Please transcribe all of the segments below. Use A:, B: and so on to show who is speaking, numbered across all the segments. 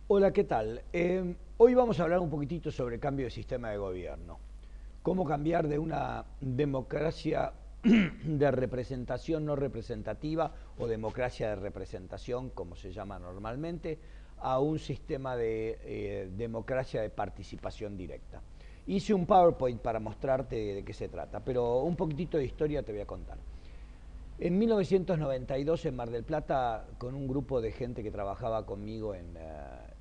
A: Hola, ¿qué tal? Hoy vamos a hablar un poquitito sobre cambio de sistema de gobierno. Cómo cambiar de una democracia de representación no representativa o democracia de representación, como se llama normalmente, a un sistema de democracia de participación directa. Hice un PowerPoint para mostrarte de qué se trata, pero un poquitito de historia te voy a contar. En 1992 en Mar del Plata, con un grupo de gente que trabajaba conmigo en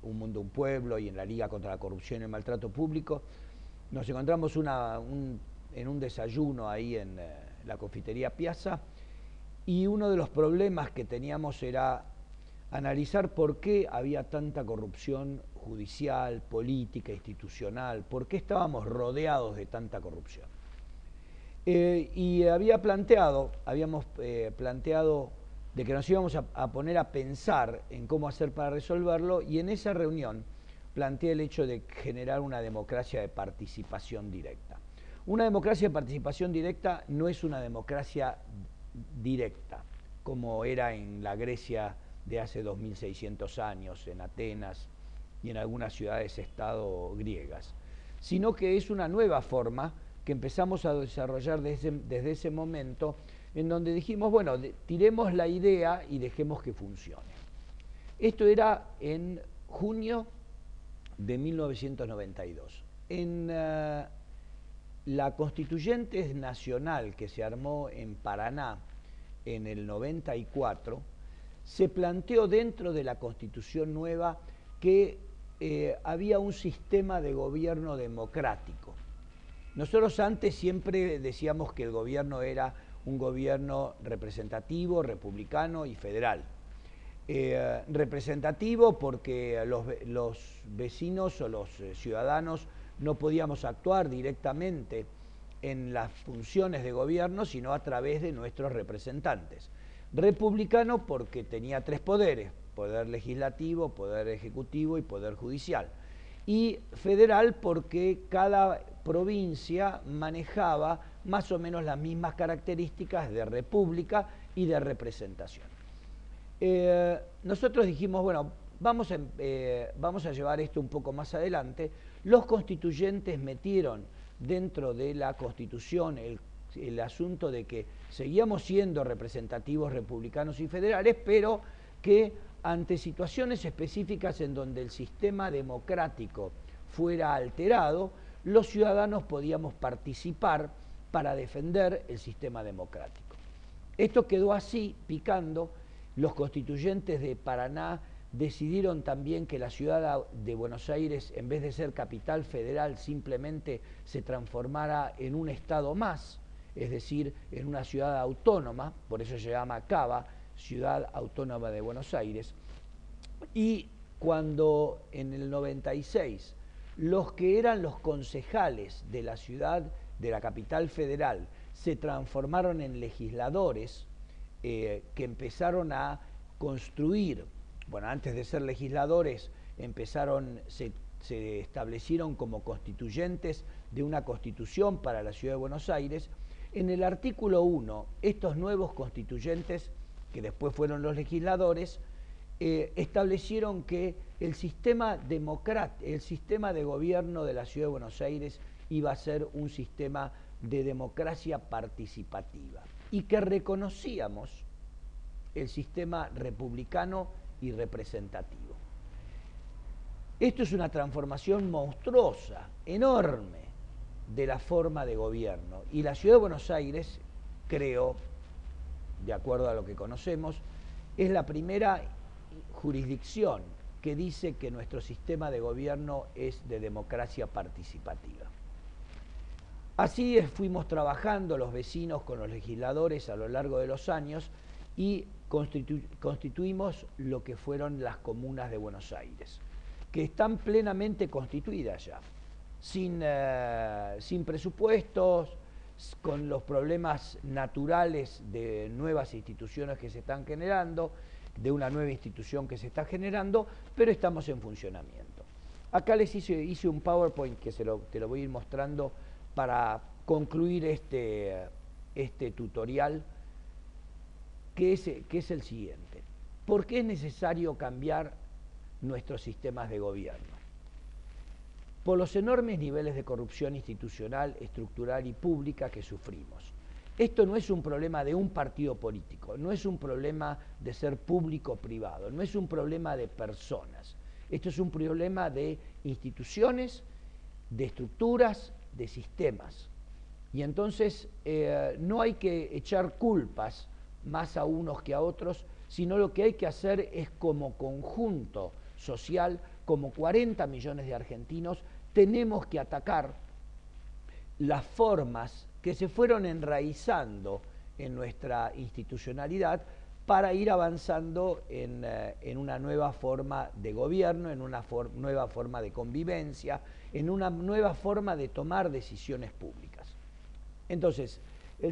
A: Un Mundo, un Pueblo y en la Liga contra la Corrupción y el Maltrato Público, nos encontramos en un desayuno ahí en la confitería Piazza y uno de los problemas que teníamos era analizar por qué había tanta corrupción judicial, política, institucional, por qué estábamos rodeados de tanta corrupción. Habíamos planteado de que nos íbamos a poner a pensar en cómo hacer para resolverlo y en esa reunión planteé el hecho de generar una democracia de participación directa. Una democracia de participación directa no es una democracia directa, como era en la Grecia de hace 2600 años, en Atenas y en algunas ciudades-estado griegas, sino que es una nueva forma que empezamos a desarrollar desde ese momento, en donde dijimos, bueno, tiremos la idea y dejemos que funcione. Esto era en junio de 1992. En la Constituyente Nacional que se armó en Paraná en el 94, se planteó dentro de la Constitución nueva que había un sistema de gobierno democrático. Nosotros antes siempre decíamos que el gobierno era un gobierno representativo, republicano y federal. Representativo porque los vecinos o los ciudadanos no podíamos actuar directamente en las funciones de gobierno, sino a través de nuestros representantes. Republicano porque tenía tres poderes: poder legislativo, poder ejecutivo y poder judicial. Y federal porque cada provincia manejaba más o menos las mismas características de república y de representación. Nosotros dijimos, bueno, vamos a llevar esto un poco más adelante. Los constituyentes metieron dentro de la Constitución el asunto de que seguíamos siendo representativos republicanos y federales, pero que ante situaciones específicas en donde el sistema democrático fuera alterado, los ciudadanos podíamos participar para defender el sistema democrático. Esto quedó así, picando. Los constituyentes de Paraná decidieron también que la ciudad de Buenos Aires, en vez de ser capital federal, simplemente se transformara en un estado más, es decir, en una ciudad autónoma, por eso se llama CABA, Ciudad Autónoma de Buenos Aires. Y cuando en el 96 los que eran los concejales de la ciudad, de la capital federal, se transformaron en legisladores, que empezaron a construir, bueno, antes de ser legisladores, se establecieron como constituyentes de una constitución para la ciudad de Buenos Aires. En el artículo 1, estos nuevos constituyentes, que después fueron los legisladores, establecieron que el sistema de gobierno de la ciudad de Buenos Aires iba a ser un sistema de democracia participativa y que reconocíamos el sistema republicano y representativo. Esto es una transformación monstruosa, enorme, de la forma de gobierno. Y la ciudad de Buenos Aires, creo, de acuerdo a lo que conocemos, es la primera jurisdicción que dice que nuestro sistema de gobierno es de democracia participativa. Así fuimos trabajando los vecinos con los legisladores a lo largo de los años y constituimos lo que fueron las comunas de Buenos Aires, que están plenamente constituidas ya, sin presupuestos, con los problemas naturales de nuevas instituciones que se están generando, de una nueva institución que se está generando, pero estamos en funcionamiento. Acá les hice un PowerPoint que te lo voy a ir mostrando para concluir este tutorial, que es el siguiente. ¿Por qué es necesario cambiar nuestros sistemas de gobierno. Por los enormes niveles de corrupción institucional, estructural y pública que sufrimos. Esto no es un problema de un partido político, no es un problema de ser público o privado, no es un problema de personas. Esto es un problema de instituciones, de estructuras, de sistemas. Y entonces no hay que echar culpas más a unos que a otros, sino lo que hay que hacer es como conjunto social, como 40 millones de argentinos, tenemos que atacar las formas que se fueron enraizando en nuestra institucionalidad para ir avanzando en una nueva forma de gobierno, en una nueva forma de convivencia, en una nueva forma de tomar decisiones públicas. Entonces, la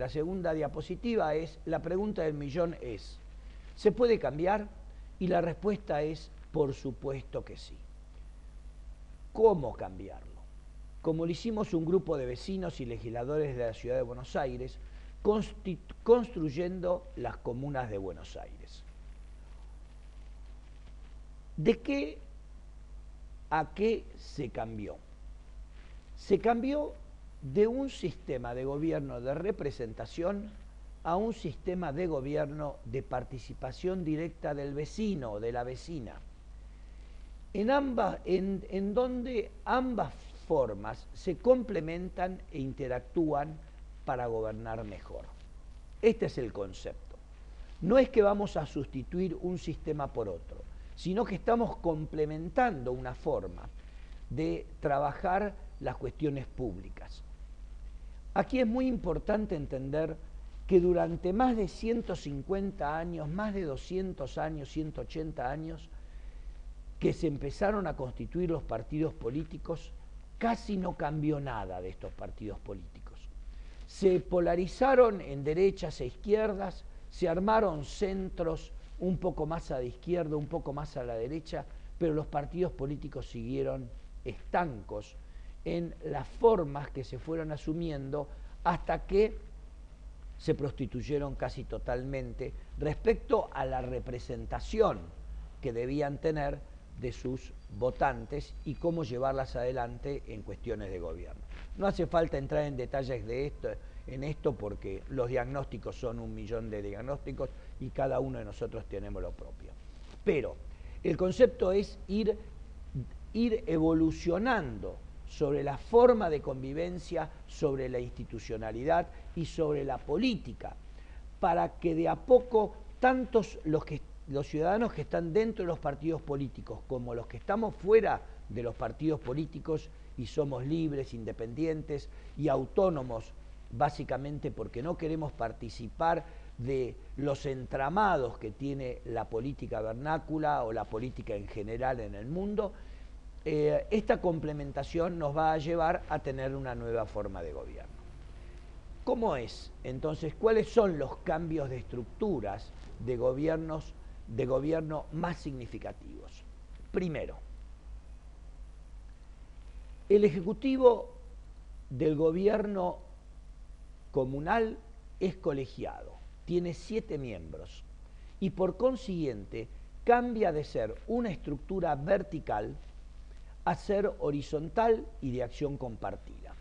A: segunda diapositiva es, la pregunta del millón es, ¿se puede cambiar? Y la respuesta es, por supuesto que sí. ¿Cómo cambiarlo? Como lo hicimos un grupo de vecinos y legisladores de la Ciudad de Buenos Aires, construyendo las comunas de Buenos Aires. ¿De qué a qué se cambió? Se cambió de un sistema de gobierno de representación a un sistema de gobierno de participación directa del vecino o de la vecina, en donde ambas formas se complementan e interactúan para gobernar mejor. Este es el concepto. No es que vamos a sustituir un sistema por otro, sino que estamos complementando una forma de trabajar las cuestiones públicas. Aquí es muy importante entender que durante más de 150 años, más de 200 años, 180 años, que se empezaron a constituir los partidos políticos, casi no cambió nada de estos partidos políticos. Se polarizaron en derechas e izquierdas, se armaron centros un poco más a la izquierda, un poco más a la derecha, pero los partidos políticos siguieron estancos en las formas que se fueron asumiendo hasta que se prostituyeron casi totalmente respecto a la representación que debían tener de sus votantes y cómo llevarlas adelante en cuestiones de gobierno. No hace falta entrar en detalles en esto porque los diagnósticos son 1 millón de diagnósticos y cada uno de nosotros tenemos lo propio. Pero el concepto es ir evolucionando sobre la forma de convivencia, sobre la institucionalidad y sobre la política, para que de a poco tantos los ciudadanos que están dentro de los partidos políticos como los que estamos fuera de los partidos políticos y somos libres, independientes y autónomos, básicamente porque no queremos participar de los entramados que tiene la política vernácula o la política en general en el mundo, esta complementación nos va a llevar a tener una nueva forma de gobierno. ¿Cómo es? Entonces, ¿cuáles son los cambios de estructuras de gobierno más significativos? Primero, el ejecutivo del gobierno comunal es colegiado, tiene 7 miembros y por consiguiente cambia de ser una estructura vertical a ser horizontal y de acción compartida.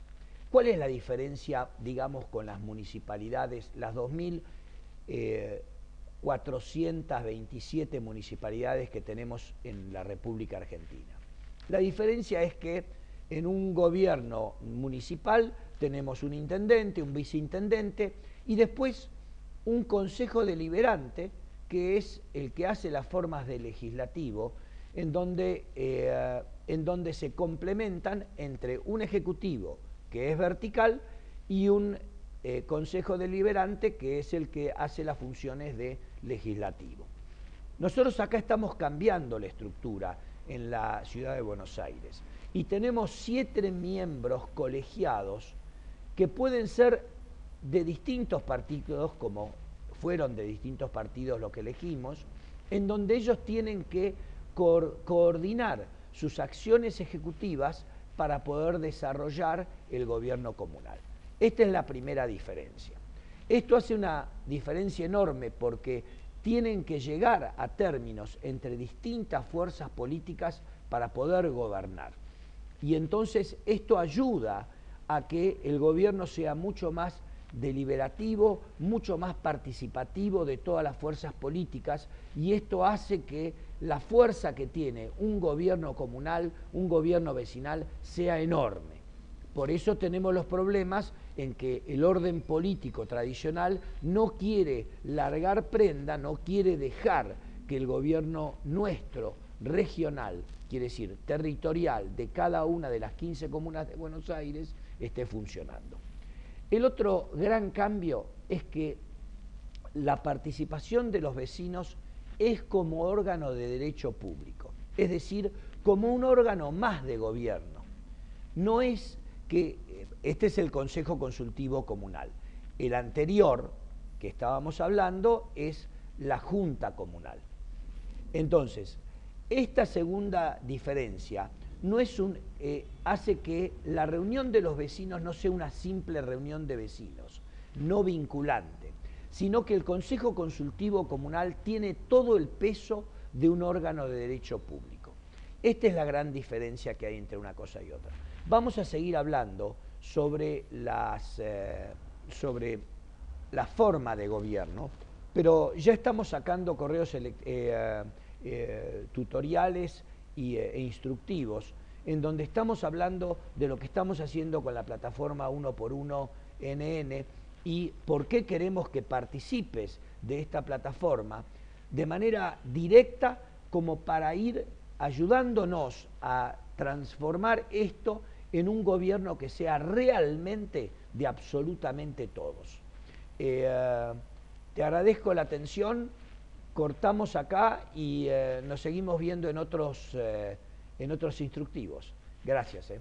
A: ¿Cuál es la diferencia, digamos, con las municipalidades, las 2.427 municipalidades que tenemos en la República Argentina? La diferencia es que en un gobierno municipal tenemos un intendente, un viceintendente y después un consejo deliberante que es el que hace las formas de legislativo, en donde se complementan entre un ejecutivo que es vertical y un consejo deliberante que es el que hace las funciones de legislativo. Nosotros acá estamos cambiando la estructura en la ciudad de Buenos Aires y tenemos 7 miembros colegiados que pueden ser de distintos partidos, como fueron de distintos partidos los que elegimos, en donde ellos tienen que coordinar sus acciones ejecutivas para poder desarrollar el gobierno comunal. Esta es la primera diferencia. Esto hace una diferencia enorme porque tienen que llegar a términos entre distintas fuerzas políticas para poder gobernar. Y entonces esto ayuda a que el gobierno sea mucho más deliberativo, mucho más participativo de todas las fuerzas políticas, y esto hace que la fuerza que tiene un gobierno comunal, un gobierno vecinal, sea enorme. Por eso tenemos los problemas en que el orden político tradicional no quiere largar prenda, no quiere dejar que el gobierno nuestro, regional, quiere decir territorial, de cada una de las 15 comunas de Buenos Aires, esté funcionando. El otro gran cambio es que la participación de los vecinos es como órgano de derecho público, es decir, como un órgano más de gobierno. No es que este es el Consejo Consultivo Comunal. El anterior que estábamos hablando es la Junta Comunal. Entonces, esta segunda diferencia no es hace que la reunión de los vecinos no sea una simple reunión de vecinos, no vinculante, sino que el Consejo Consultivo Comunal tiene todo el peso de un órgano de derecho público. Esta es la gran diferencia que hay entre una cosa y otra. Vamos a seguir hablando sobre la forma de gobierno, pero ya estamos sacando correos tutoriales e instructivos en donde estamos hablando de lo que estamos haciendo con la plataforma 1x1 NN y por qué queremos que participes de esta plataforma de manera directa como para ir ayudándonos a transformar esto en un gobierno que sea realmente de absolutamente todos. Te agradezco la atención, cortamos acá y nos seguimos viendo en otros instructivos. Gracias.